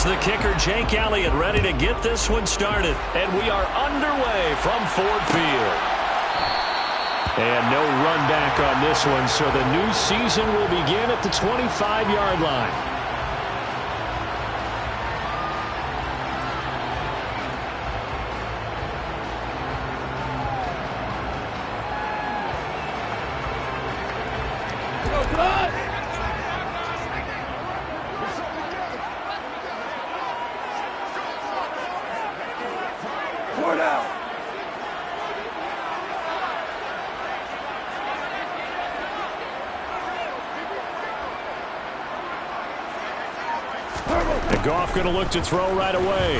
Here's the kicker, Jake Elliott, ready to get this one started. And we are underway from Ford Field. And no run back on this one, so the new season will begin at the 25-yard line. And Goff going to look to throw right away.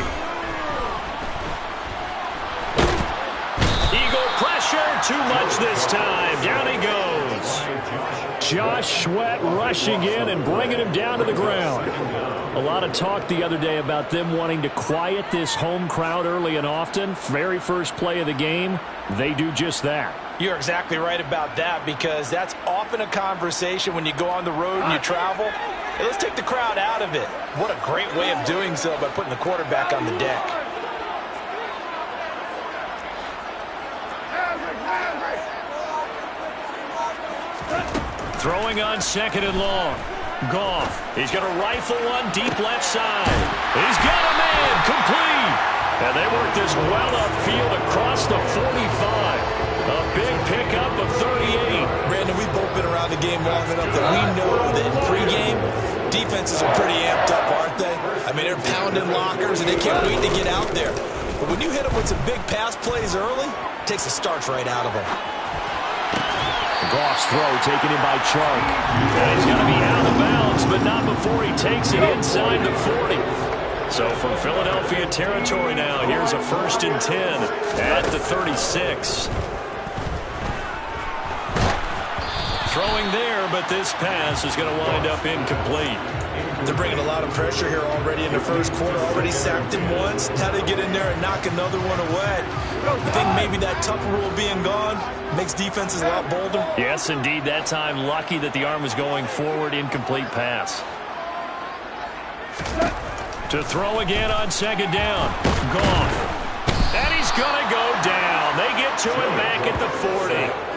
Eagle pressure, too much this time. Down he goes. Josh Sweat rushing in and bringing him down to the ground. A lot of talk the other day about them wanting to quiet this home crowd early and often. Very first play of the game, they do just that. You're exactly right about that, because that's often a conversation when you go on the road and you travel. Hey, let's take the crowd out of it. What a great way of doing so by putting the quarterback on the deck. Throwing on second and long. Goff. He's going to rifle one deep left side. He's got a man complete. And they work this well upfield across the 45. A big pickup of 38. Brandon, we've both been around the game long enough that we know that in pregame, defenses are pretty amped up, aren't they? I mean, they're pounding lockers and they can't wait to get out there. But when you hit them with some big pass plays early, it takes the starch right out of them. Goff's throw taken in by Chark. And he's going to be out of bounds, but not before he takes it inside the 40. So from Philadelphia territory now, here's a 1st and 10 at the 36. Throwing there, but this pass is going to wind up incomplete. They're bringing a lot of pressure here already in the first quarter. Already sacked him once. Now they get in there and knock another one away. I think maybe that Tucker rule being gone makes defenses a lot bolder. Yes, indeed. That time, lucky that the arm was going forward. Incomplete pass. To throw again on second down. Goff. And he's going to go down. They get to him back at the 40.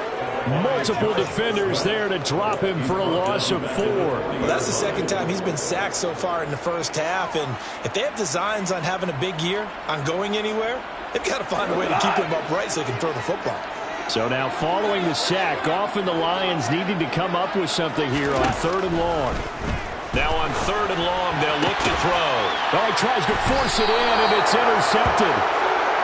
Multiple defenders there to drop him for a loss of 4. Well, that's the second time he's been sacked so far in the first half. And if they have designs on having a big year, on going anywhere, they've got to find a way to keep him upright so they can throw the football. So now following the sack, Goff and the Lions needing to come up with something here on 3rd and long. Now on 3rd and long, they'll look to throw. Oh, he tries to force it in, and it's intercepted.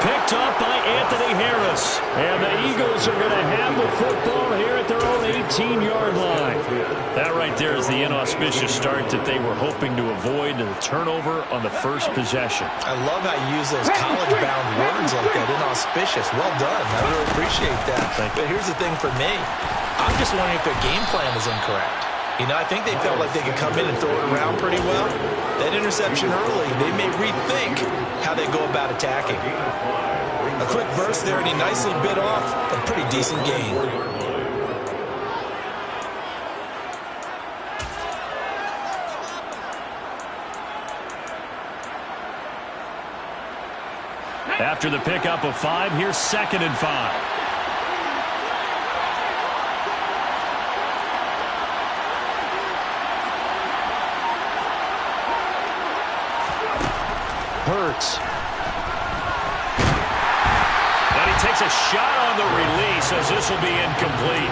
Picked up by Anthony Harris. And the Eagles are going to have the football here at their own 18-yard line. That right there is the inauspicious start that they were hoping to avoid, and the turnover on the first possession. I love how you use those college-bound words like that, inauspicious. Well done. I really appreciate that. But here's the thing for me. I'm just wondering if their game plan is incorrect. You know, I think they felt like they could come in and throw it around pretty well. That interception early, they may rethink how they go about attacking. A quick burst there, and he nicely bit off a pretty decent gain. After the pickup of 5, here's 2nd and 5. Hurts. And he takes a shot on the release as this will be incomplete.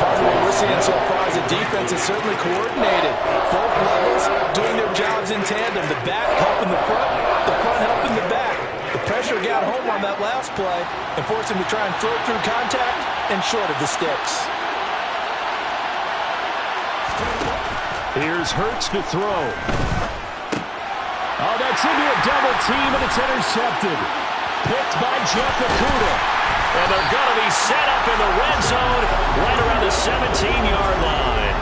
Part of what we're seeing so far is the defense is certainly coordinated. Both levels doing their jobs in tandem. The back helping the front helping the back. The pressure got home on that last play and forced him to try and throw through contact and short of the sticks. Here's Hurts to throw. Oh, that's into a double team, and it's intercepted. Picked by Jeff Okudah. And they're going to be set up in the red zone right around the 17-yard line.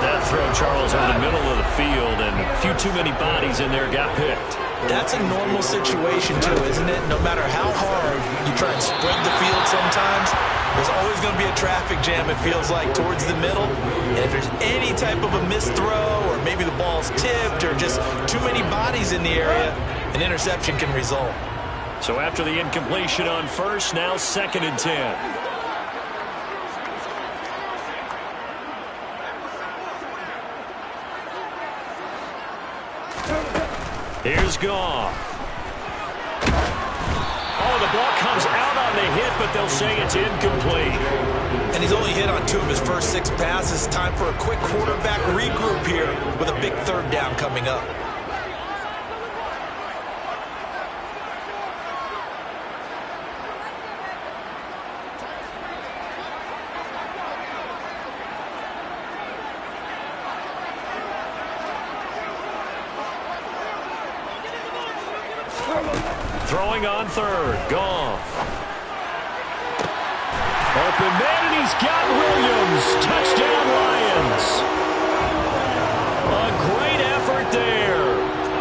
That throw, Charles, in the middle of the field, and a few too many bodies in there got picked. That's a normal situation too, isn't it? No matter how hard you try and spread the field sometimes, there's always going to be a traffic jam, it feels like, towards the middle. And if there's any type of a missed throw, or maybe the ball's tipped, or just too many bodies in the area, an interception can result. So after the incompletion on first, now 2nd and 10. Here's Goff. Oh, the ball comes out on the hit, but they'll say it's incomplete. And he's only hit on 2 of his first 6 passes. Time for a quick quarterback regroup here with a big 3rd down coming up. Throwing on 3rd, Goff. Open man, and he's got Williams. Touchdown, Lions. A great effort there.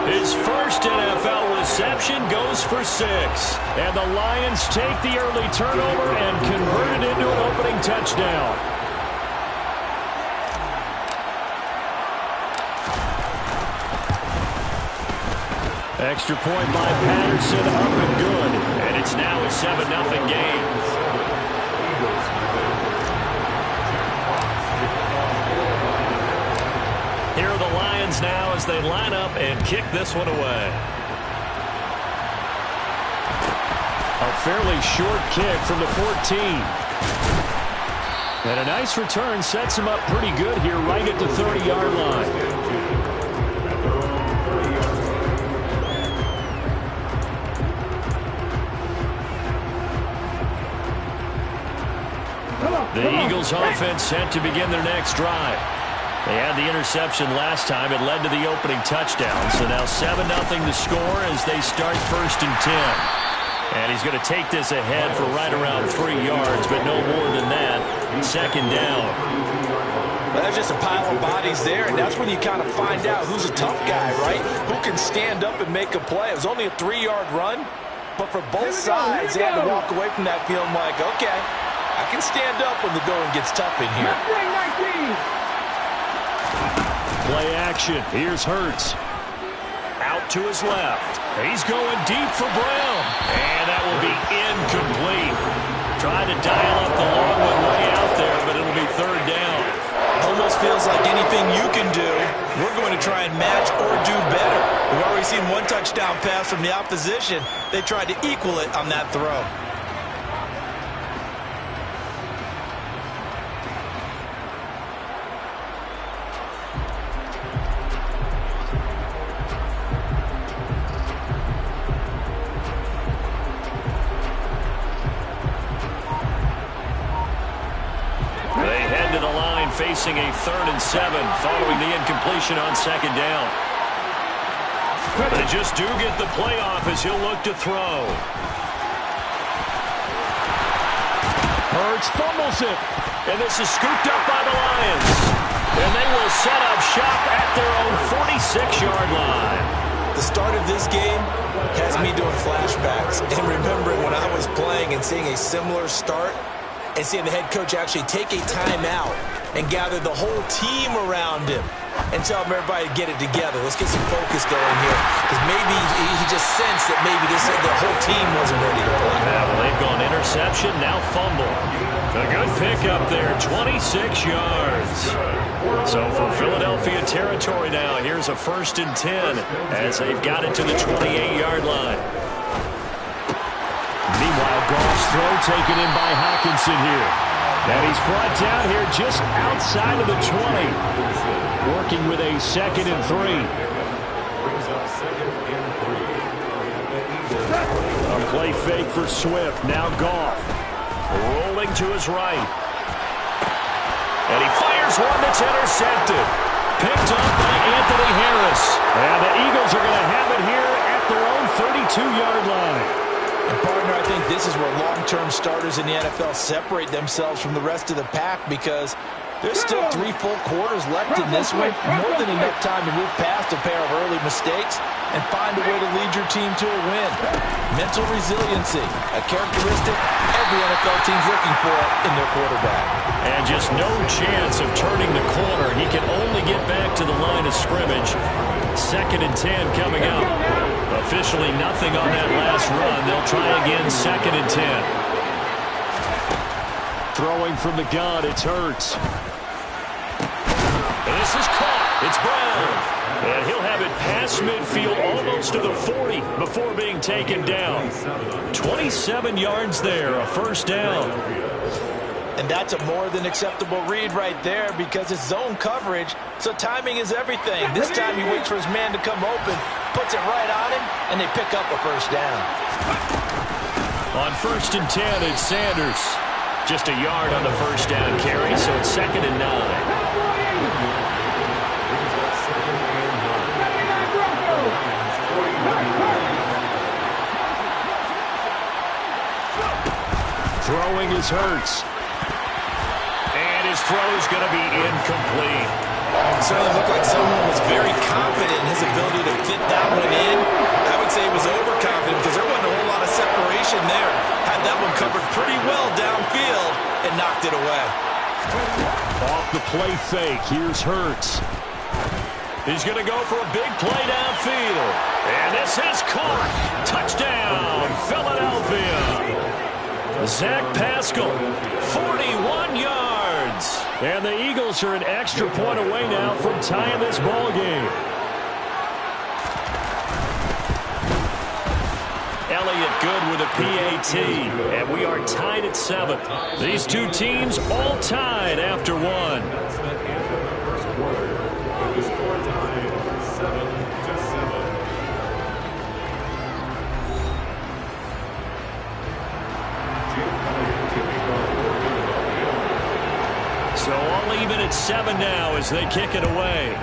His first NFL reception goes for 6. And the Lions take the early turnover and convert it into an opening touchdown. Extra point by Patterson, up and good. And it's now a 7-0 game. Here are the Lions now as they line up and kick this one away. A fairly short kick from the 14. And a nice return sets him up pretty good here right at the 30-yard line. The Eagles offense set to begin their next drive. They had the interception last time. It led to the opening touchdown. So now 7-0 to score as they start 1st and 10. And he's going to take this ahead for right around 3 yards, but no more than that. 2nd down. Well, there's just a pile of bodies there, and that's when you kind of find out who's a tough guy, right? Who can stand up and make a play. It was only a 3-yard run, but for both sides, they had to walk away from that feeling like, okay, I can stand up when the going gets tough in here. Play action. Here's Hurts. Out to his left. He's going deep for Brown. And that will be incomplete. Trying to dial up the long one way out there, but it'll be 3rd down. Almost feels like anything you can do, we're going to try and match or do better. We've already seen 1 touchdown pass from the opposition. They tried to equal it on that throw. Facing a 3rd and 7 following the incompletion on 2nd down. They just do get the playoff as he'll look to throw. Hurts fumbles it. And this is scooped up by the Lions. And they will set up shop at their own 46-yard line. The start of this game has me doing flashbacks and remembering when I was playing and seeing a similar start and seeing the head coach actually take a timeout and gather the whole team around him and tell everybody to get it together. Let's get some focus going here, because maybe he just sensed that maybe the whole team wasn't ready to play. Yeah, well, they've gone interception, now fumble. A good pickup there, 26 yards. So for Philadelphia territory now, here's a 1st and 10 as they've got it to the 28-yard line. Meanwhile, Goff's throw taken in by Hockenson here. And he's brought down here just outside of the 20. Working with a 2nd and 3. A play fake for Swift. Now Goff. Rolling to his right. And he fires one that's intercepted. Picked up by Anthony Harris. And the Eagles are going to have it here at their own 32-yard line. And partner, I think this is where long-term starters in the NFL separate themselves from the rest of the pack, because There's still 3 full quarters left in this one. More than enough time to move past a pair of early mistakes and find a way to lead your team to a win. Mental resiliency, a characteristic every NFL team's looking for in their quarterback. And just no chance of turning the corner. He can only get back to the line of scrimmage. 2nd and 10 coming up. Officially nothing on that last run. They'll try again 2nd and 10. Throwing from the gun, it's Hurts. This is caught. It's Brown. And he'll have it past midfield almost to the 40 before being taken down. 27 yards there, a first down. And that's a more than acceptable read right there because it's zone coverage, so timing is everything. This time he waits for his man to come open, puts it right on him, and they pick up a first down. On 1st and 10, it's Sanders. Just a yard on the first down carry, so it's 2nd and 9. Throwing is Hurts. And his throw's going to be incomplete. It certainly looked like someone was very confident in his ability to fit that one in. I would say he was overconfident because there wasn't a whole lot of separation there. Had that one covered pretty well downfield and knocked it away. Off the play fake, here's Hurts. He's going to go for a big play downfield. And this is caught. Touchdown, Philadelphia. Zach Pascal, 41 yards. And the Eagles are an extra point away now from tying this ball game. Elliott good with a PAT. And we are tied at 7. These two teams all tied after 1. So all even at 7 now as they kick it away.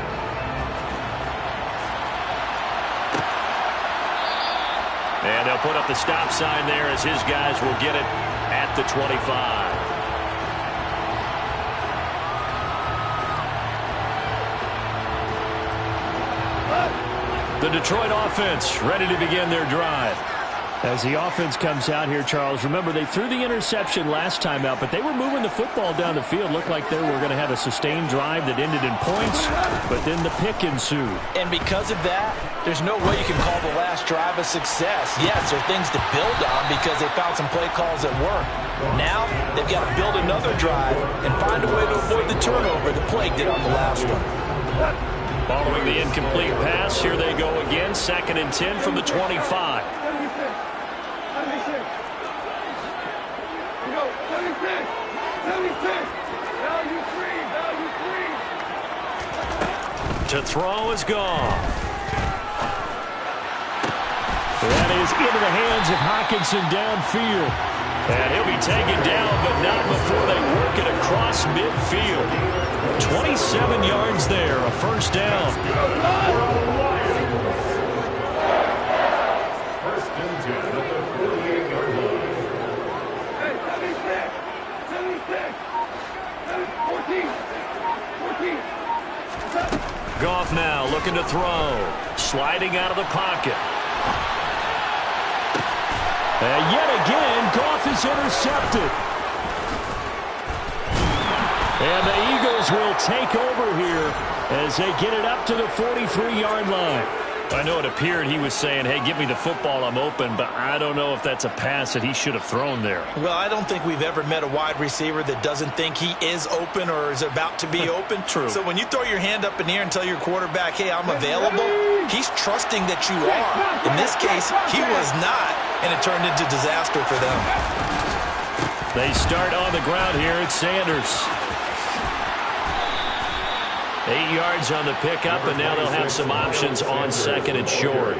And they'll put up the stop sign there as his guys will get it at the 25. The Detroit offense ready to begin their drive. As the offense comes out here, Charles, remember they threw the interception last time out, but they were moving the football down the field. Looked like they were going to have a sustained drive that ended in points, but then the pick ensued. And because of that, there's no way you can call the last drive a success. Yes, there are things to build on because they found some play calls that work. Now they've got to build another drive and find a way to avoid the turnover that plagued it on the last one. Following the incomplete pass, here they go again, 2nd and 10 from the 25. To throw is gone. That is into the hands of Hockenson downfield. And he'll be taken down, but not before they work it across midfield. 27 yards there, a first down. First and 10 at the 48-yard line. 14. Goff now looking to throw. Sliding out of the pocket. And yet again, Goff is intercepted. And the Eagles will take over here as they get it up to the 43-yard line. I know it appeared he was saying, hey, give me the football, I'm open, but I don't know if that's a pass that he should have thrown there. Well, I don't think we've ever met a wide receiver that doesn't think he is open or is about to be open. True. So when you throw your hand up in the air and tell your quarterback, hey, I'm available, he's trusting that you are. In this case, he was not, and it turned into disaster for them. They start on the ground here. It's Sanders. 8 yards on the pickup, and now they'll have some options on 2nd and short.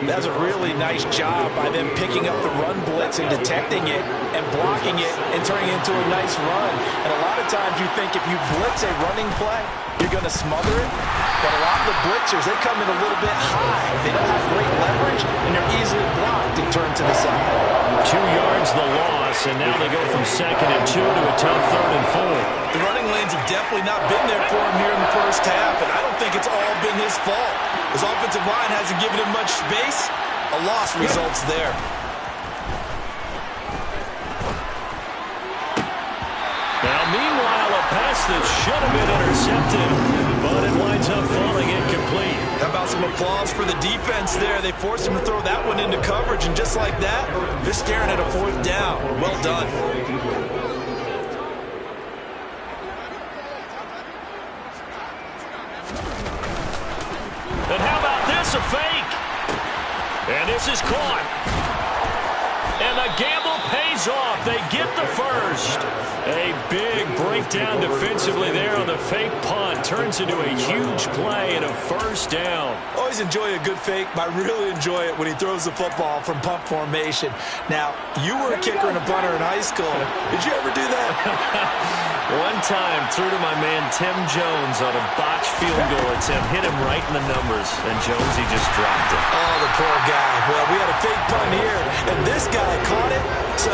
That's a really nice job by them picking up the run blitz and detecting it and blocking it and turning it into a nice run. And a lot of times you think if you blitz a running play, you're going to smother it. But a lot of the blitzers, they come in a little bit high. They don't have great leverage, and they're easily blocked and turned to the side. 2 yards the loss, and now they go from 2nd and 2 to a tough 3rd and 4. The running lanes have definitely not been there for him here in the first half, and I don't think it's all been his fault. His offensive line hasn't given him much space. A loss results there. Now, meanwhile, a pass that should have been intercepted, but it winds up falling incomplete. How about some applause for the defense there? They forced him to throw that one into coverage, and just like that, they're staring at a 4th down. Well done. And how about this, a fake? And this is caught. And the gamble pays off. They get the first. A big breakdown defensively there on the fake punt. Turns into a huge play and a first down. Always enjoy a good fake, but I really enjoy it when he throws the football from punt formation. Now, you were a kicker and a punter in high school. Did you ever do that? One time, threw to my man Tim Jones on a botched field goal attempt. Hit him right in the numbers, and Jonesy just dropped it. Oh, the poor guy. Well, we had a fake punt here, and this guy caught it, so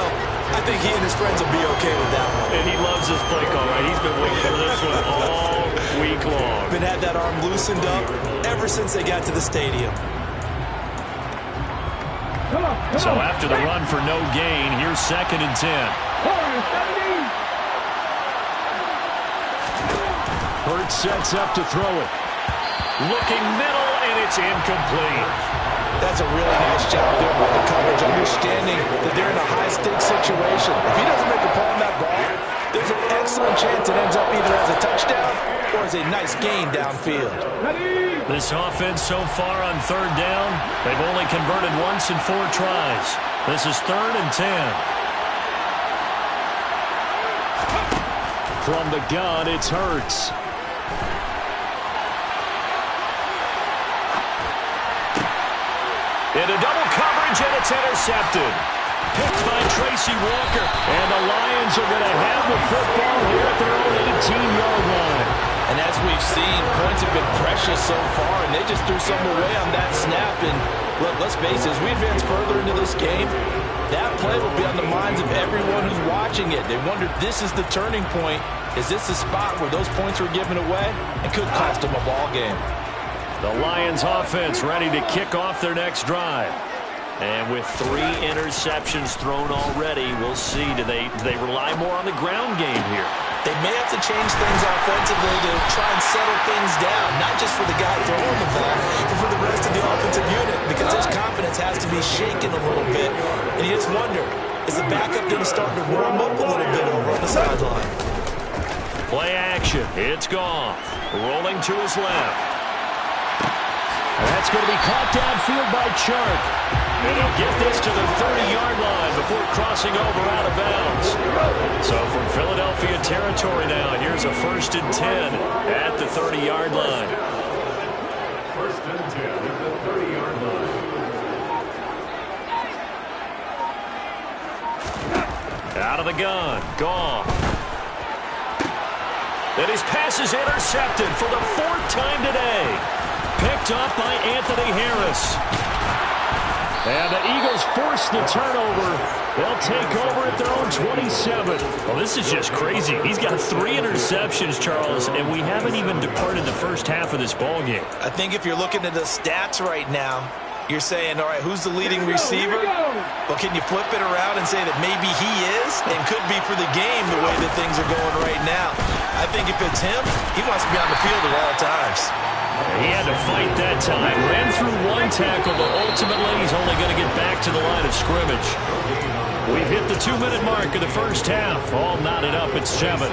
I think he and his friends will be okay with that one. And he loves this play call, right? He's been waiting for this one all week long. Been had that arm loosened up ever since they got to the stadium. So after the run for no gain, here's 2nd and 10. Hurts sets up to throw it. Looking middle, and it's incomplete. That's a really nice job there with the coverage, understanding that they're in a high-stakes situation. If he doesn't make a play on that ball, there's an excellent chance it ends up either as a touchdown or as a nice gain downfield. This offense so far on 3rd down, they've only converted once in 4 tries. This is 3rd and 10. From the gun, it's Hurts. Into double coverage, and it's intercepted. Picked by Tracy Walker. And the Lions are going to have the football here at their own 18-yard line. And as we've seen, points have been precious so far, and they just threw some away on that snap. And look, let's face it, as we advance further into this game, that play will be on the minds of everyone who's watching it. They wonder, this is the turning point. Is this the spot where those points were given away? It could cost them a ball game. The Lions offense ready to kick off their next drive. And with 3 interceptions thrown already, we'll see. Do they rely more on the ground game here? They may have to change things offensively to try and settle things down, not just for the guy throwing the ball, but for the rest of the offensive unit, because his confidence has to be shaken a little bit. And you just wonder, is the backup going to start to warm up a little bit over on the sideline? Play action. It's Goff. Rolling to his left. That's going to be caught downfield by Chark. And he'll get this to the 30-yard line before crossing over out of bounds. So from Philadelphia territory now, here's a 1st and 10 at the 30-yard line. 1st and 10 at the 30-yard line. Out of the gun, Goff. And his pass is intercepted for the 4th time today. Picked up by Anthony Harris. And the Eagles force the turnover. They'll take over at their own 27. Well, this is just crazy. He's got 3 interceptions, Charles, and we haven't even departed the first half of this ballgame. I think if you're looking at the stats right now, you're saying, all right, who's the leading receiver? Well, can you flip it around and say that maybe he is and could be for the game the way that things are going right now? I think if it's him, he wants to be on the field at all times. He had to fight that time. Ran through 1 tackle, but ultimately he's only going to get back to the line of scrimmage. We've hit the 2-minute mark of the first half. All knotted up at 7.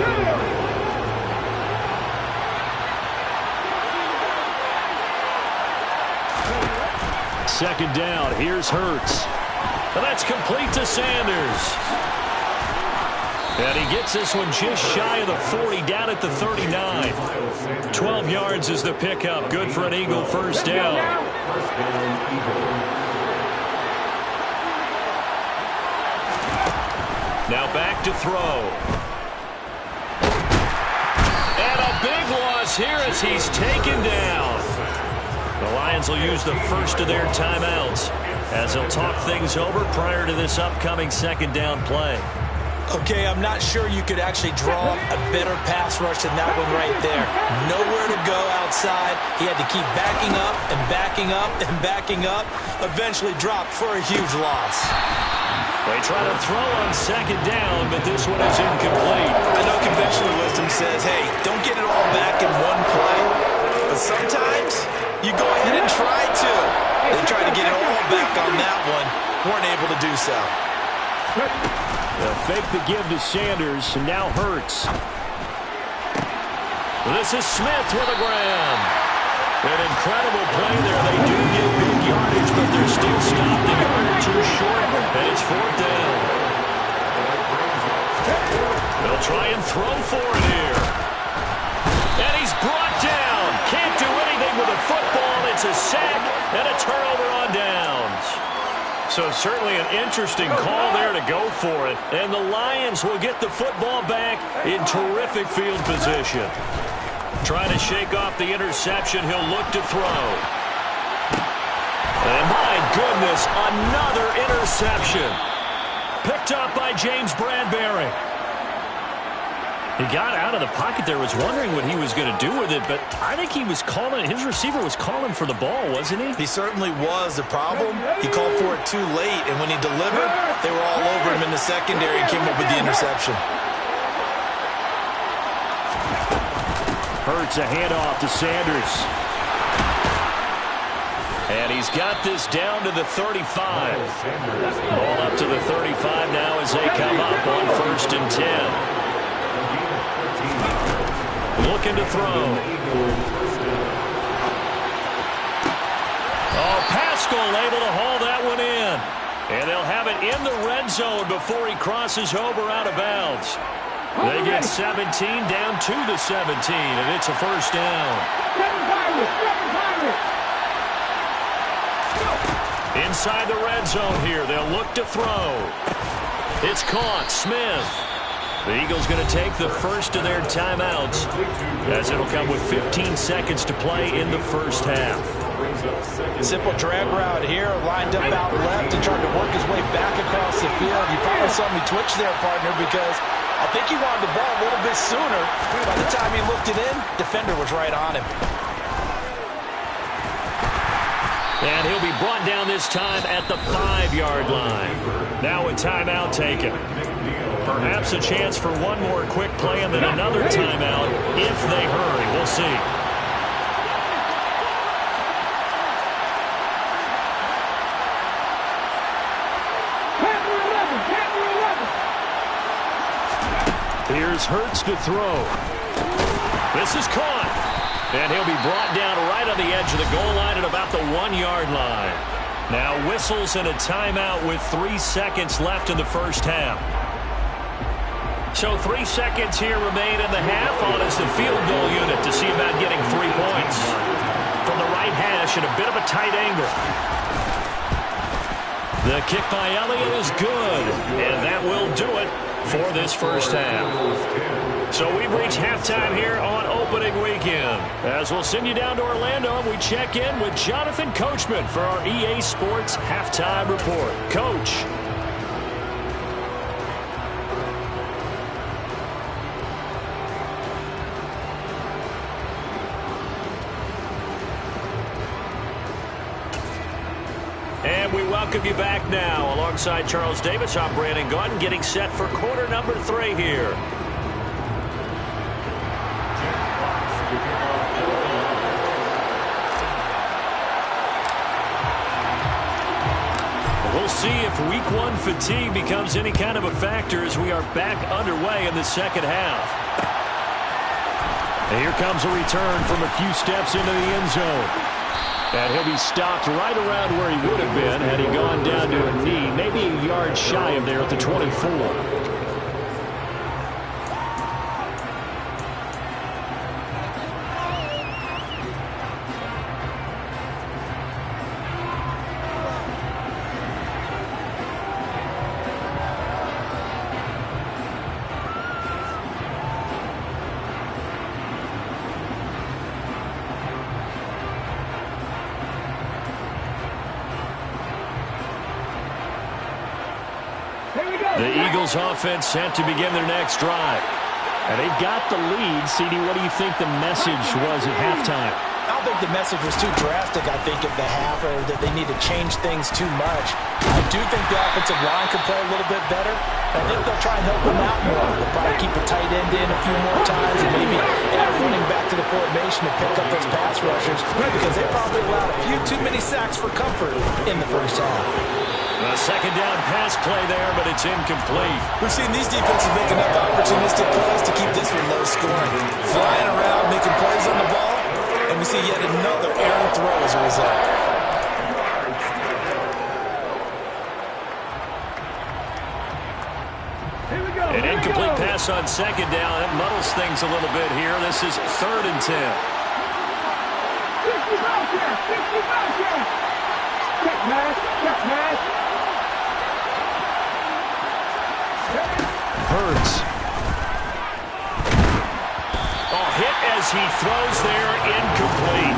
Second down. Here's Hurts. And that's complete to Sanders. And he gets this one just shy of the 40, down at the 39. 12 yards is the pickup. Good for an Eagle first down. Now back to throw. And a big loss here as he's taken down. The Lions will use the first of their timeouts as they'll talk things over prior to this upcoming 2nd down play. Okay, I'm not sure you could actually draw a better pass rush than that one right there. Nowhere to go outside. He had to keep backing up and backing up and backing up. Eventually dropped for a huge loss. They try to throw on second down, but this one is incomplete. I know conventional wisdom says, hey, don't get it all back in one play. But sometimes you go ahead and try to. They tried to get it all back on that one. Weren't able to do so. They'll fake the give to Sanders, and now Hurts. This is Smith with a grab. An incredible play there. They do get big yardage, but they're still stopped a yard or two short, and it's fourth down. They'll try and throw for it here. And he's brought down. Can't do anything with a football. It's a sack and a turnover on downs. So certainly an interesting call there to go for it. And the Lions will get the football back in terrific field position. Trying to shake off the interception. He'll look to throw. And my goodness, another interception. Picked up by James Bradbury. He got out of the pocket there, was wondering what he was going to do with it, but I think he was calling, his receiver was calling for the ball, wasn't he? He certainly was. The problem, he called for it too late, and when he delivered, they were all over him in the secondary and came up with the interception. Hurts a handoff to Sanders. And he's got this down to the 35. Ball up to the 35 now as they come up on 1st and 10. Looking to throw. Oh, Pascal able to haul that one in. And they'll have it in the red zone before he crosses over out of bounds. They get 17 down to the 17, and it's a first down. Inside the red zone here, they'll look to throw. It's caught. Smith. The Eagles going to take the first of their timeouts as it'll come with 15 seconds to play in the first half. Simple drag route here, lined up out left and tried to work his way back across the field. You probably saw me twitch there, partner, because I think he wanted the ball a little bit sooner. By the time he looked it in, defender was right on him. And he'll be brought down this time at the 5-yard line. Now a timeout taken. Perhaps a chance for one more quick play and then another timeout if they hurry. We'll see. Here's Hurts to throw. This is caught. And he'll be brought down right on the edge of the goal line at about the 1-yard line. Now whistles and a timeout with 3 seconds left in the first half. So 3 seconds here remain in the half on as the field goal unit to see about getting 3 points. From the right hash at a bit of a tight angle. The kick by Elliott is good. And that will do it for this first half. So we've reached halftime here on opening weekend. As we'll send you down to Orlando, we check in with Jonathan Coachman for our EA Sports Halftime Report. Coach. And we welcome you back now. Alongside Charles Davis, I'm Brandon Gunn, getting set for quarter number 3 here. We'll see if week 1 fatigue becomes any kind of a factor as we are back underway in the second half. And here comes a return from a few steps into the end zone. And he'll be stopped right around where he would have been had he gone down to a knee, maybe a yard shy of there at the 24. The Eagles offense set to begin their next drive. And they've got the lead. CD, what do you think the message was at halftime? I don't think the message was too drastic, I think, at the half, or that they need to change things too much. I do think the offensive line could play a little bit better. I think they'll try and help them out more. They'll probably keep a tight end in a few more times and maybe add running back to the formation to pick up those pass rushers, because they probably allowed a few too many sacks for comfort in the first half. A second down pass play there, but it's incomplete. We've seen these defenses make enough opportunistic plays to keep this one low scoring. Flying around, making plays on the ball, and we see yet another errant throw as a result. An incomplete pass on second down. That muddles things a little bit here. This is 3rd and 10. Hurts. Hit as he throws there, incomplete.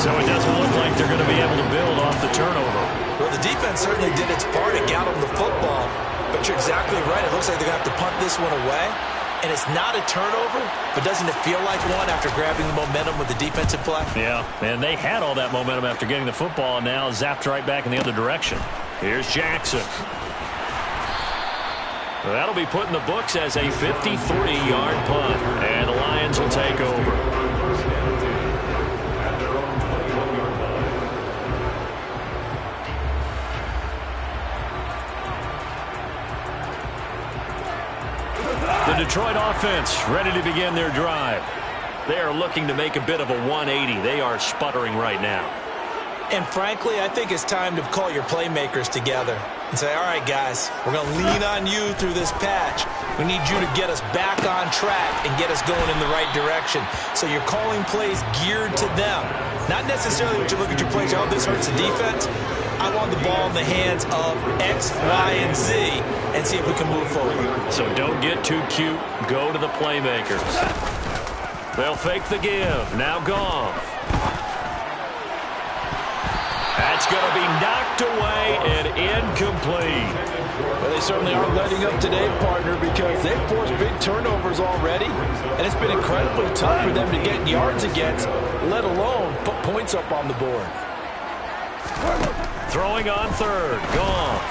So it doesn't look like they're going to be able to build off the turnover. Well, the defense certainly did its part. It got them the football. But you're exactly right. It looks like they're going to have to punt this one away. And it's not a turnover, but doesn't it feel like one after grabbing the momentum with the defensive play? Yeah, and they had all that momentum after getting the football, and now zapped right back in the other direction. Here's Jackson. That'll be put in the books as a 53-yard punt, and the Lions will take over. The Detroit offense ready to begin their drive. They are looking to make a bit of a 180. They are sputtering right now. And frankly, I think it's time to call your playmakers together and say, all right, guys, we're going to lean on you through this patch. We need you to get us back on track and get us going in the right direction. So you're calling plays geared to them. Not necessarily what you look at your plays, oh, this hurts the defense. I want the ball in the hands of X, Y, and Z and see if we can move forward. So don't get too cute. Go to the playmakers. They'll fake the give. Now Goff. That's going to be knocked away and incomplete. Well, they certainly aren't letting up today, partner, because they've forced big turnovers already, and it's been incredibly tough for them to get yards against, let alone put points up on the board. Throwing on 3rd. Goff.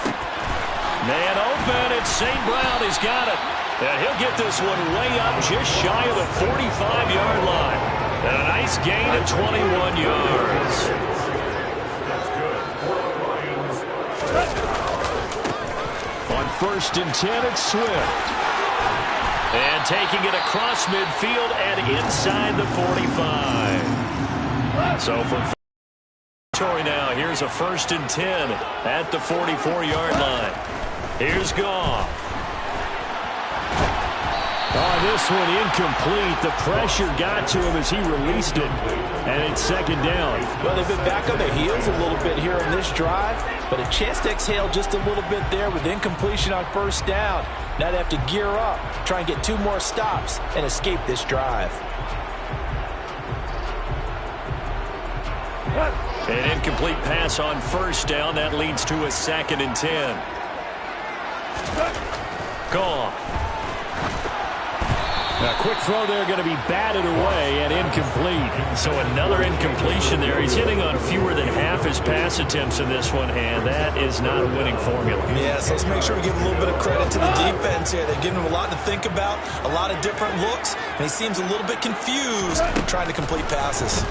Man open. It's St. Brown. He's got it. And he'll get this one way up just shy of the 45-yard line. And a nice gain of 21 yards. On 1st and 10, it's Swift. And taking it across midfield and inside the 45. So from now, here's a 1st and 10 at the 44-yard line. Here's Goff. This one incomplete. The pressure got to him as he released it. And it's 2nd down. Well, they've been back on their heels a little bit here on this drive, but a chance to exhale just a little bit there with incompletion on 1st down. Now they have to gear up, try and get 2 more stops, and escape this drive. An incomplete pass on 1st down. That leads to a 2nd and 10. Goff. A quick throw there, going to be batted away and incomplete. So another incompletion there. He's hitting on fewer than half his pass attempts in this one, and that is not a winning formula. Yeah, so let's make sure we give a little bit of credit to the defense here. They've given him a lot to think about, a lot of different looks, and he seems a little bit confused trying to complete passes.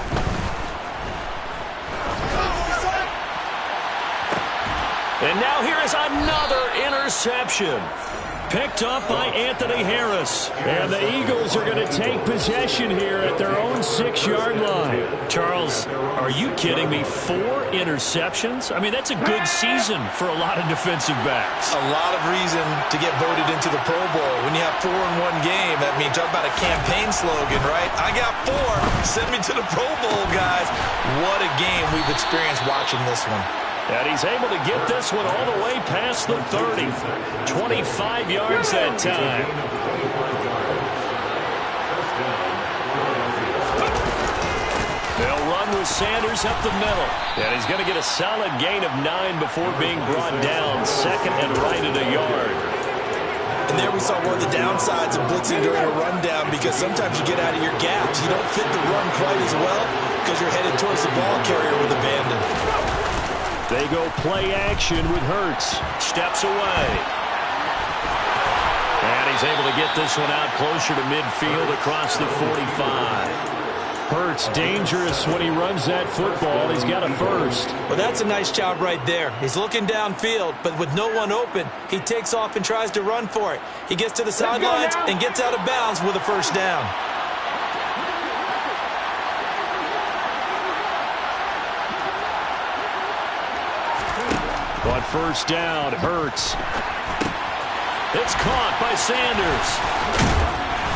And now here is another interception. Picked up by Anthony Harris. And the Eagles are going to take possession here at their own 6-yard line. Charles, are you kidding me? 4 interceptions? I mean, that's a good season for a lot of defensive backs. A lot of reason to get voted into the Pro Bowl. When you have 4 in one game, that means talk about a campaign slogan, right? I got 4. Send me to the Pro Bowl, guys. What a game we've experienced watching this one. And he's able to get this one all the way past the 30. 25 yards that time. They'll run with with Sanders up the middle. And he's going to get a solid gain of 9 before being brought down. Second and right at a yard. And there we saw one of the downsides of blitzing during a rundown, because sometimes you get out of your gaps. You don't fit the run quite as well because you're headed towards the ball carrier with abandon. They go play action with Hurts. Steps away. And he's able to get this one out closer to midfield across the 45. Hurts dangerous when he runs that football. He's got a first. Well, that's a nice job right there. He's looking downfield, but with no one open, he takes off and tries to run for it. He gets to the sidelines and gets out of bounds with a first down. On first down, Hurts. It's caught by Sanders.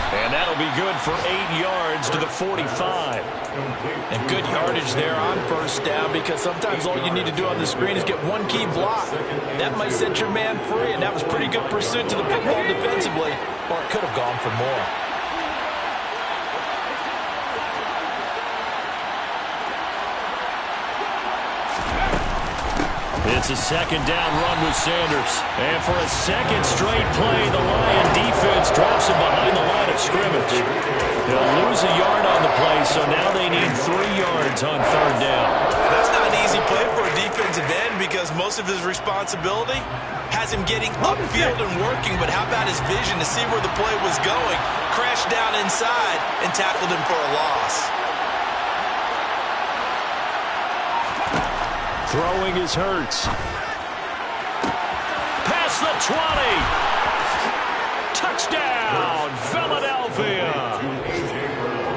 And that'll be good for 8 yards to the 45. And good yardage there on first down, because sometimes all you need to do on the screen is get one key block. That might set your man free, and that was pretty good pursuit to the football defensively, or it could have gone for more. It's a second down run with Sanders. And for a second straight play, the Lion defense drops him behind the line of scrimmage. They'll lose a yard on the play, so now they need 3 yards on third down. That's not an easy play for a defensive end, because most of his responsibility has him getting upfield and working, but how about his vision to see where the play was going, crashed down inside, and tackled him for a loss. Throwing is Hurts. Past the 20. Touchdown, Philadelphia.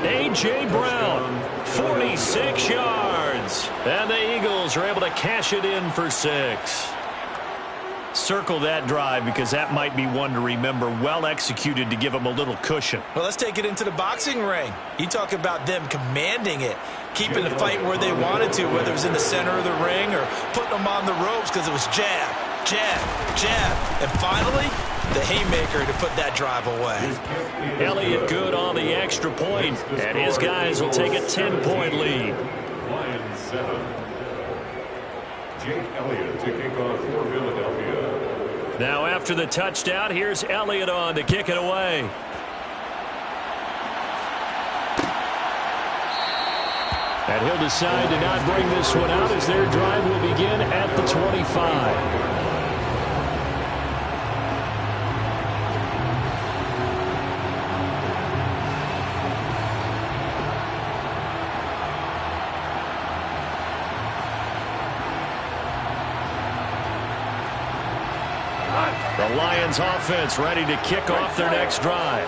A.J. Brown, 46 yards. And the Eagles are able to cash it in for 6. Circle that drive, because that might be one to remember. Well executed to give them a little cushion. Well, let's take it into the boxing ring. You talk about them commanding it, keeping the fight where they wanted to, whether it was in the center of the ring or putting them on the ropes, because it was jab, jab, jab. And finally, the haymaker to put that drive away. Elliott good on the extra point, and his guys will take a 10-point lead. Lions 7. Jake Elliott to kick off for Philadelphia. Now after the touchdown, here's Elliott on to kick it away. And he'll decide to not bring this one out, as their drive will begin at the 25. The Lions offense ready to kick off their next drive.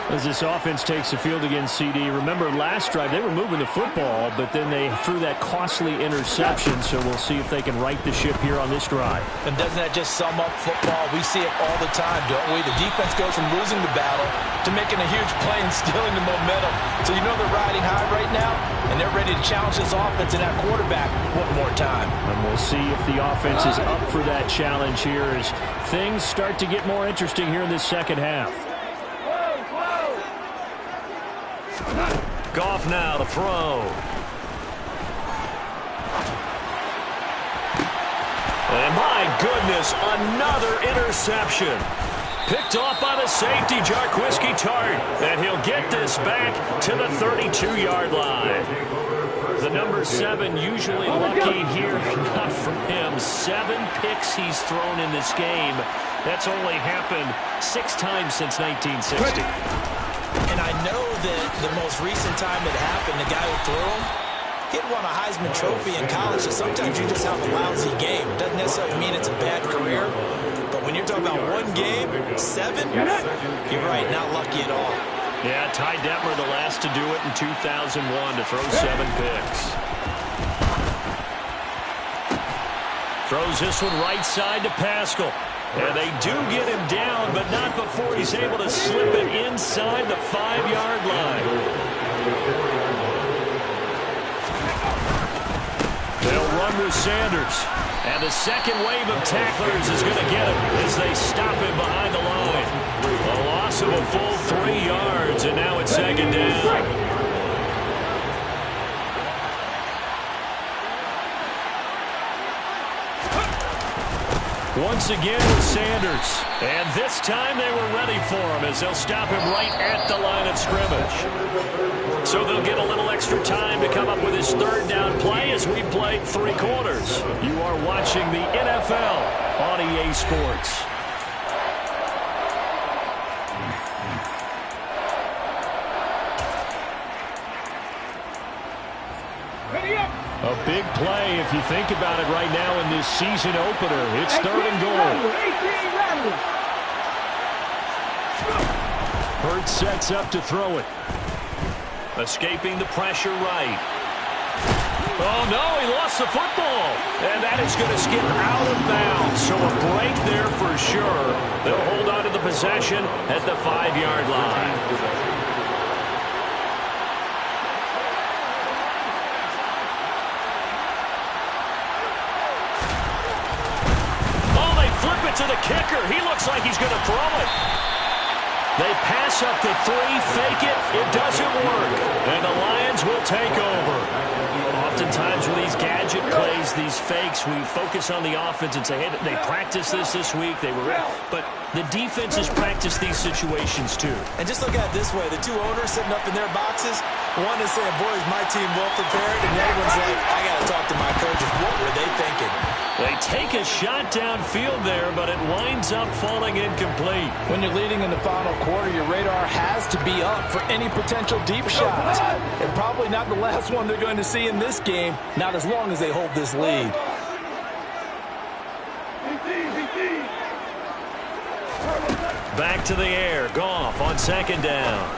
As this offense takes the field against CD. Remember, last drive they were moving the football, but then they threw that costly interception, so we'll see if they can right the ship here on this drive. And doesn't that just sum up football? We see it all the time, don't we? The defense goes from losing the battle to making a huge play and stealing the momentum. So you know they're riding high right now, and they're ready to challenge this offense and that quarterback one more time. And we'll see if the offense is up for that challenge here as things start to get more interesting here in this second half. Goff now to throw. And my goodness, another interception. Picked off by the safety, Jarquiski Tart. And he'll get this back to the 32-yard line. The number 7 usually lucky here. Not from him. 7 picks he's thrown in this game. That's only happened 6 times since 1960. And I know that the most recent time it happened, the guy who threw him, he'd won a Heisman Trophy in college, so sometimes you just have a lousy game. Doesn't necessarily mean it's a bad career, but when you're talking about one game, 7, you're right, not lucky at all. Yeah, Ty Detmer the last to do it in 2001 to throw 7 picks. Throws this one right side to Pascal. And they do get him down, but not before he's able to slip it inside the 5-yard line. They'll run with Sanders. And the second wave of tacklers is going to get him as they stop him behind the line. A loss of a full 3 yards, and now it's second down. Once again with Sanders. And this time they were ready for him as they'll stop him right at the line of scrimmage. So they'll get a little extra time to come up with his third down play as we play 3 quarters. You are watching the NFL on EA Sports. A big play if you think about it right now in this season opener. It's 3rd and goal. Hurts sets up to throw it. Escaping the pressure right. Oh, no, he lost the football. And that is going to skip out of bounds. So a break there for sure. They'll hold on to the possession at the 5-yard line. To the kicker. He looks like he's going to throw it. They pass up the 3, fake it. It doesn't work. And the Lions will take over. Oftentimes with these gadget plays, these fakes, we focus on the offense and say, hey, they practiced this week. They were, but the defenses practice these situations too. And just look at it this way. The 2 owners sitting up in their boxes, one is saying, boy, is my team well prepared, and the other one's like, I got to talk to my coaches. What were they thinking? They take a shot downfield there, but it winds up falling incomplete. When you're leading in the final quarter, your radar has to be up for any potential deep shots. And probably not the last one they're going to see in this game, not as long as they hold this lead. Back to the air. Goff on 2nd down.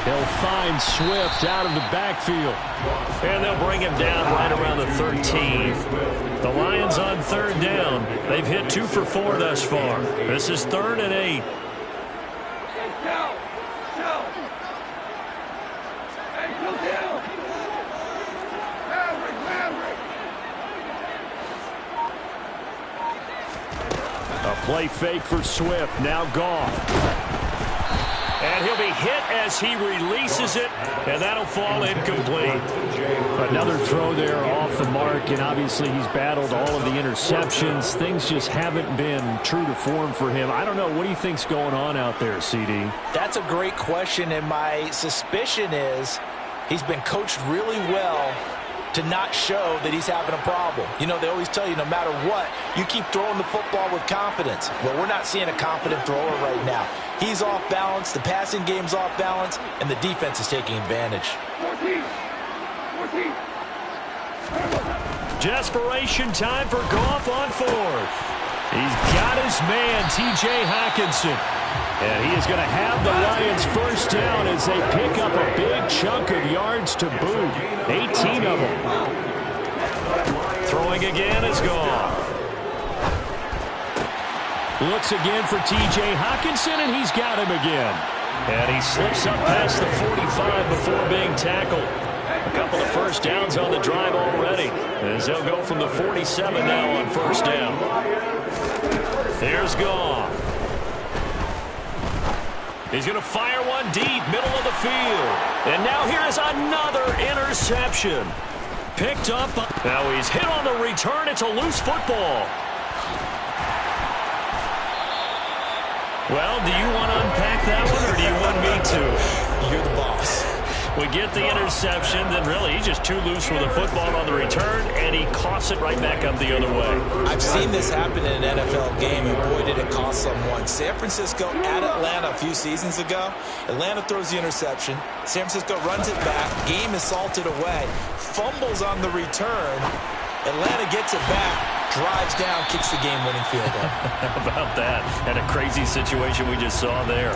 He'll find Swift out of the backfield. And they'll bring him down right around the 13th. The Lions on 3rd down. They've hit 2 for 4 thus far. This is 3rd and 8. A play fake for Swift. Now Goff. And he'll be hit as he releases it, and that'll fall incomplete. Another throw there off the mark, and obviously he's battled all of the interceptions. Things just haven't been true to form for him. I don't know. What do you think's going on out there, CD? That's a great question, and my suspicion is he's been coached really well to not show that he's having a problem. You know, they always tell you no matter what, you keep throwing the football with confidence. Well, we're not seeing a confident thrower right now. He's off balance, the passing game's off balance, and the defense is taking advantage. 14. Desperation time for Goff on 4th. He's got his man, T.J. Hockenson. And he is going to have the Lions first down as they pick up a big chunk of yards to boot. 18 of them. Throwing again is Goff. Looks again for T.J. Hockenson, and he's got him again. And he slips up past the 45 before being tackled. A couple of first downs on the drive already, as they'll go from the 47 now on first down. Here's Goff. He's going to fire one deep, middle of the field. And now here is another interception. Picked up. Now he's hit on the return. It's a loose football. Well, do you want to unpack that one, or do you want me to? You're the boss. We get the interception, then really he's just too loose with the football on the return, and he coughs it right back up the other way. I've seen this happen in an NFL game, and boy, did it cost someone. San Francisco at Atlanta a few seasons ago. Atlanta throws the interception. San Francisco runs it back. Game is salted away. Fumbles on the return. Atlanta gets it back, drives down, kicks the game-winning field goal. How about that? And a crazy situation we just saw there.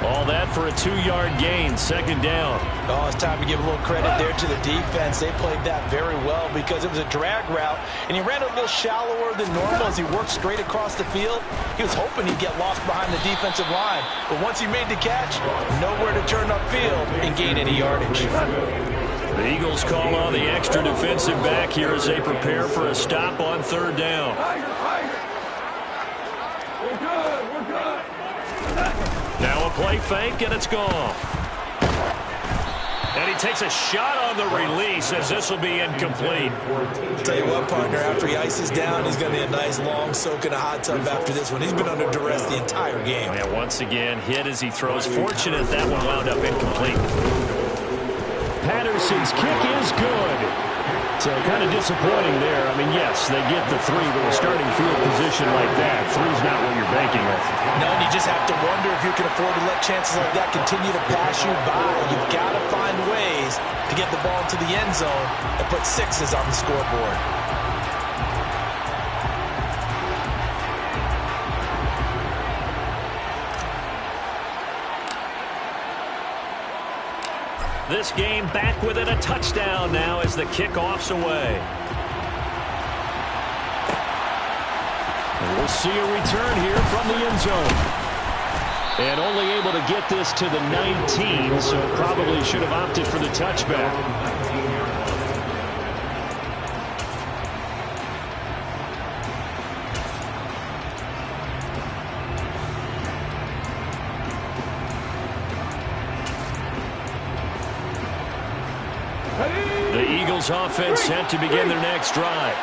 All that for a 2-yard gain, 2nd down. Oh, it's time to give a little credit there to the defense. They played that very well because it was a drag route, and he ran a little shallower than normal as he worked straight across the field. He was hoping he'd get lost behind the defensive line, but once he made the catch, nowhere to turn upfield and gain any yardage. The Eagles call on the extra defensive back here as they prepare for a stop on 3rd down. We're good. Now a play fake, and it's gone. And he takes a shot on the release as this will be incomplete. Tell you what, partner, after he ices down, he's going to need a nice long soak in a hot tub after this one. He's been under duress the entire game. Yeah, once again, hit as he throws. Fortunate that one wound up incomplete. Patterson's kick is good. So kind of disappointing there. I mean, yes, they get the three, but with starting field position like that, three's not what you're banking on. No, and you just have to wonder if you can afford to let chances like that continue to pass you by. You've got to find ways to get the ball into the end zone and put sixes on the scoreboard. This game back within a touchdown now as the kickoff's away. And we'll see a return here from the end zone. And only able to get this to the 19, so probably should have opted for the touchback. The Eagles offense set to begin their next drive.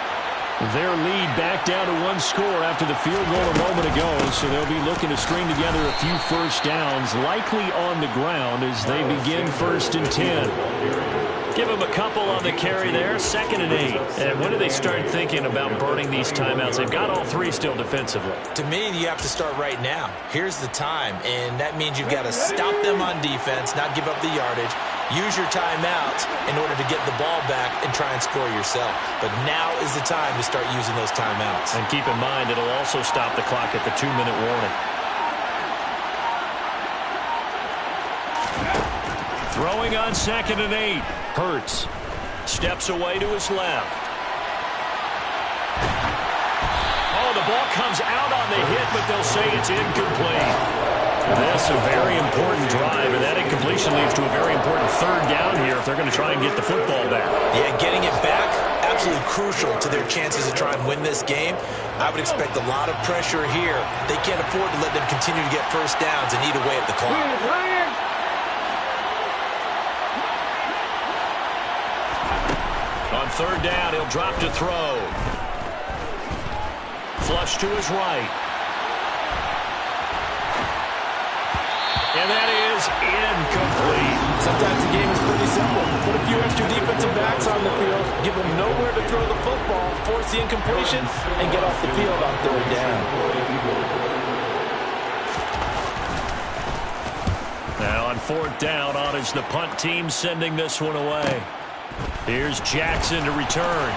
Their lead back down to one score after the field goal a moment ago, so they'll be looking to string together a few first downs, likely on the ground as they begin 1st and 10. Give them a couple on the carry there, 2nd and 8. And when do they start thinking about burning these timeouts? They've got all three still defensively. To me, you have to start right now. Here's the time, and that means you've got to stop them on defense, not give up the yardage. Use your timeouts in order to get the ball back and try and score yourself. But now is the time to start using those timeouts. And keep in mind, it'll also stop the clock at the 2-minute warning. Throwing on 2nd and 8. Hurts. Steps away to his left. Oh, the ball comes out on the hit, but they'll say it's incomplete. That's a very important drive, and that incompletion leads to a very important 3rd down here if they're going to try and get the football back. Yeah, getting it back, absolutely crucial to their chances to try and win this game. I would expect a lot of pressure here. They can't afford to let them continue to get first downs and eat away at the clock. On 3rd down, he'll drop to throw. Flush to his right. And that is incomplete. Sometimes the game is pretty simple. Put a few extra defensive backs on the field, give them nowhere to throw the football, force the incompletion, and get off the field on 3rd down. Now on 4th down, on is the punt team sending this one away. Here's Jackson to return.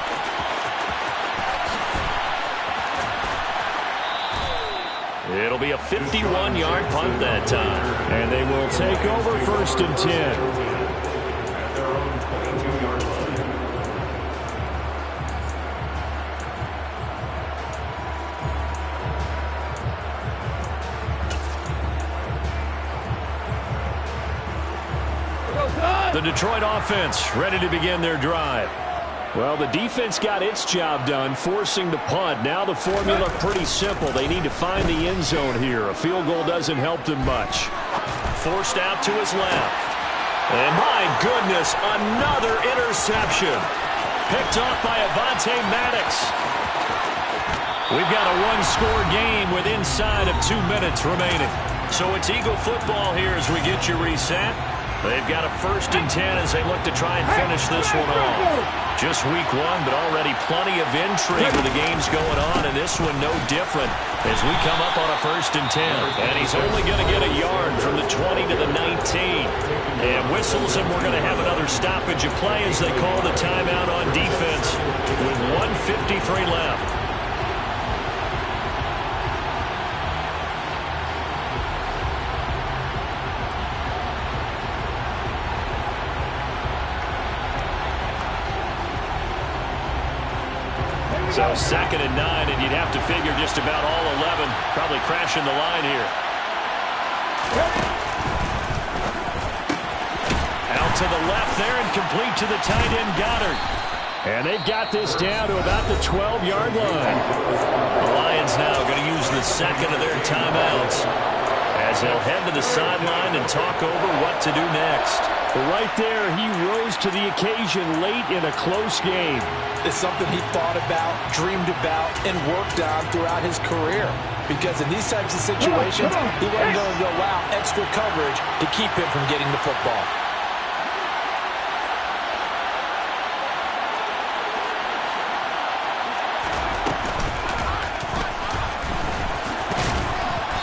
It'll be a 51-yard punt that time. And they will take over 1st and 10. The Detroit offense ready to begin their drive. Well, the defense got its job done, forcing the punt. Now the formula pretty simple. They need to find the end zone here. A field goal doesn't help them much. Forced out to his left. And my goodness, another interception. Picked off by Avonte Maddox. We've got a one-score game with inside of 2 minutes remaining. So it's Eagle football here as we get you reset. They've got a 1st and 10 as they look to try and finish this one off. Just week 1, but already plenty of intrigue with the games going on, and this one no different as we come up on a 1st and 10. And he's only going to get a yard from the 20 to the 19. And whistles, and we're going to have another stoppage of play as they call the timeout on defense with 1:53 left. So 2nd and 9, and you'd have to figure just about all 11 probably crashing the line here. Out to the left there and complete to the tight end Goddard. And they've got this down to about the 12-yard line. The Lions now going to use the 2nd of their timeouts as they'll head to the sideline and talk over what to do next. But right there, he rose to the occasion late in a close game. It's something he thought about, dreamed about, and worked on throughout his career. Because in these types of situations, he wasn't going to allow extra coverage to keep him from getting the football.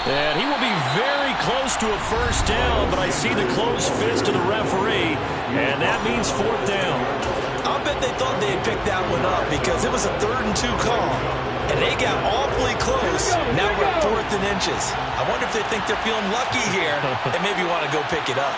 And he will be very close to a first down, but I see the closed fist of the referee, and that means fourth down. I'll bet they thought they had picked that one up because it was a 3rd and 2 call, and they got awfully close. Now we're at 4th and inches. I wonder if they think they're feeling lucky here and maybe want to go pick it up.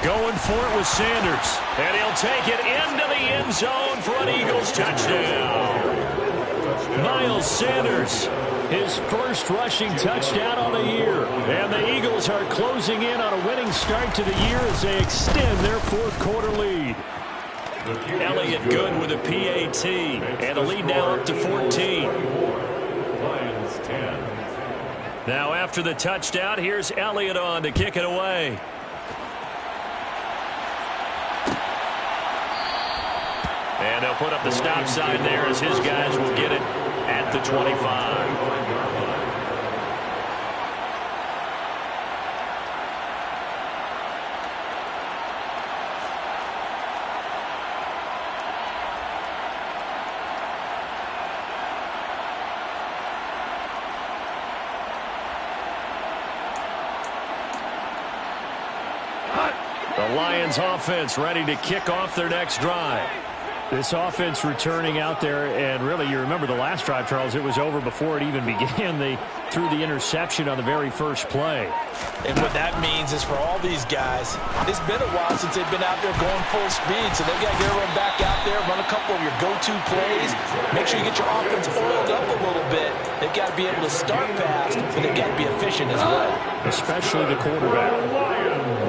Going for it with Sanders. And he'll take it into the end zone for an Eagles touchdown. Miles Sanders, his first rushing touchdown on the year. And the Eagles are closing in on a winning start to the year as they extend their fourth quarter lead. Elliott good with a PAT. And the lead now up to 14. Lions 10. Now after the touchdown, here's Elliott on to kick it away. And they'll put up the stop sign there as his guys will get it at the 25. The Lions offense ready to kick off their next drive. This offense returning out there, and really, you remember the last drive, Charles, it was over before it even began. They threw the interception on the very first play. And what that means is for all these guys, it's been a while since they've been out there going full speed, so they've got to get everyone back out there, run a couple of your go-to plays, make sure you get your offense oiled up a little bit. They've got to be able to start fast, but they've got to be efficient as well. Especially the quarterback.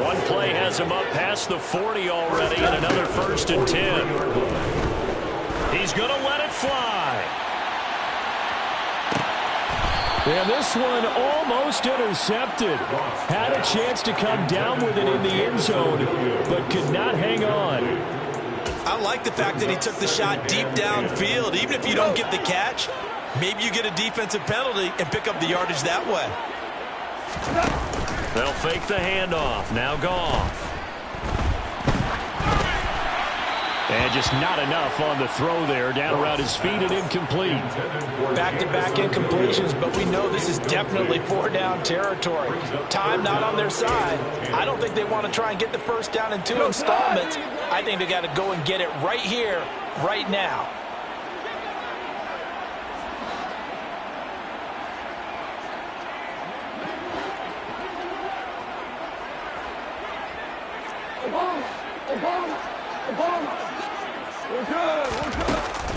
One play has him up past the 40 already, and another 1st and 10. He's going to let it fly. And this one almost intercepted. Had a chance to come down with it in the end zone, but could not hang on. I like the fact that he took the shot deep downfield. Even if you don't get the catch, maybe you get a defensive penalty and pick up the yardage that way. They'll fake the handoff. Now Goff. And just not enough on the throw there. Down around his feet and incomplete. Back-to-back incompletions, but we know this is definitely 4-down territory. Time not on their side. I don't think they want to try and get the first down in 2 installments. I think they got to go and get it right here, right now.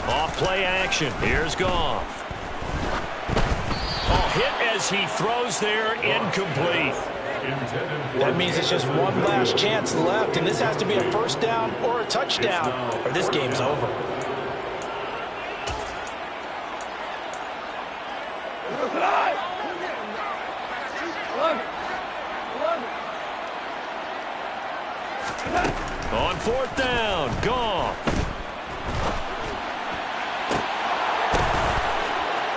Off play action. Here's Goff. Hit as he throws there, incomplete. That means it's just one last chance left, and this has to be a first down or a touchdown, or this game's over. On 4th down, Goff.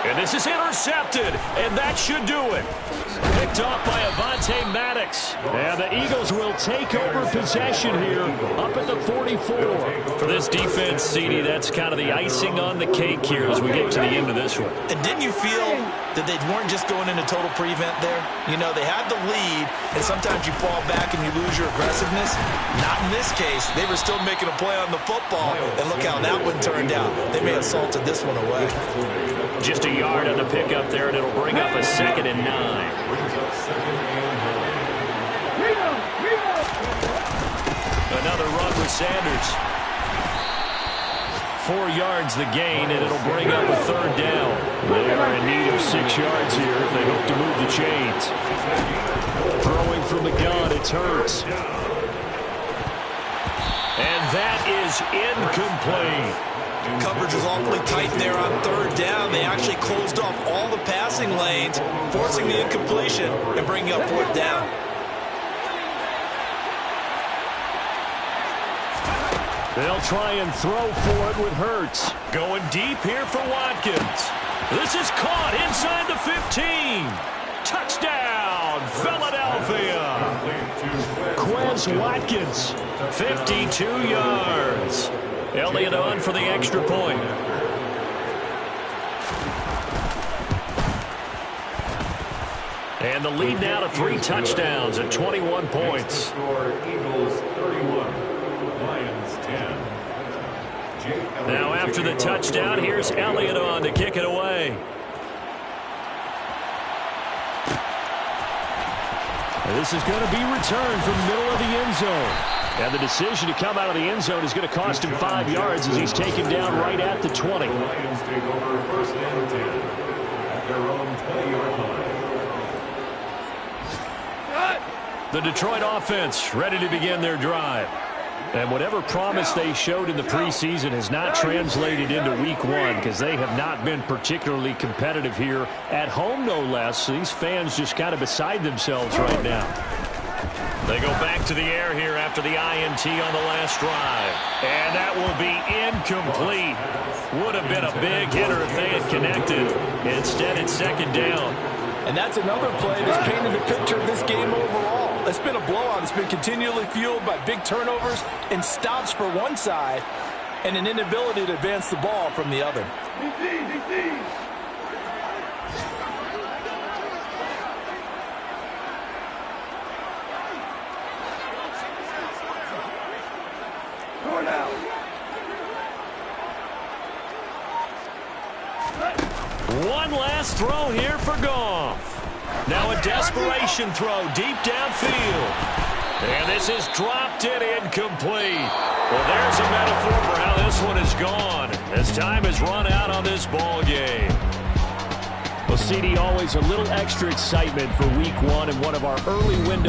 And this is intercepted, and that should do it. Picked off by Avonte Maddox. And the Eagles will take over possession here up at the 44. For this defense, CD, that's kind of the icing on the cake here as we get to the end of this one. And didn't you feel that they weren't just going into total prevent there? You know, they had the lead, and sometimes you fall back and you lose your aggressiveness. Not in this case. They were still making a play on the football, and look how that one turned out. They may have salted this one away. Just a yard on the pickup there, and it'll bring up a 2nd and 9. Another run with Sanders. 4 yards the gain, and it'll bring up a 3rd down. They are in need of 6 yards here if they hope to move the chains. Throwing from the gun, it's Hurts. And that is incomplete. Coverage was awfully tight there on third down. They actually closed off all the passing lanes, forcing the incompletion and bringing up fourth down. They'll try and throw for it with Hurts. Going deep here for Watkins. This is caught inside the 15. Touchdown, Philadelphia. Quez Watkins, 52 yards. Elliott on for the extra point. And the lead now to 3 touchdowns at 21 points. Eagles 31, Lions 10. Now after the touchdown, here's Elliott on to kick it away. And this is going to be returned from the middle of the end zone. And the decision to come out of the end zone is going to cost him 5 yards as he's taken down right at the 20. The Lions take over first and 10 at their own 20-yard line. The Detroit offense ready to begin their drive. And whatever promise they showed in the preseason has not translated into week 1 because they have not been particularly competitive here at home, no less. These fans just kind of beside themselves right now. They go back to the air here after the INT on the last drive. And that will be incomplete. Would have been a big hitter if they had connected. Instead, it's second down. And that's another play that's painted the picture of this game overall. It's been a blowout. It's been continually fueled by big turnovers and stops for one side and an inability to advance the ball from the other. One last throw here for Goff. Now a desperation throw deep downfield. And this is dropped and incomplete. Well, there's a metaphor for how this one is gone as time has run out on this ball game. Well, CD, always a little extra excitement for week 1 and one of our early window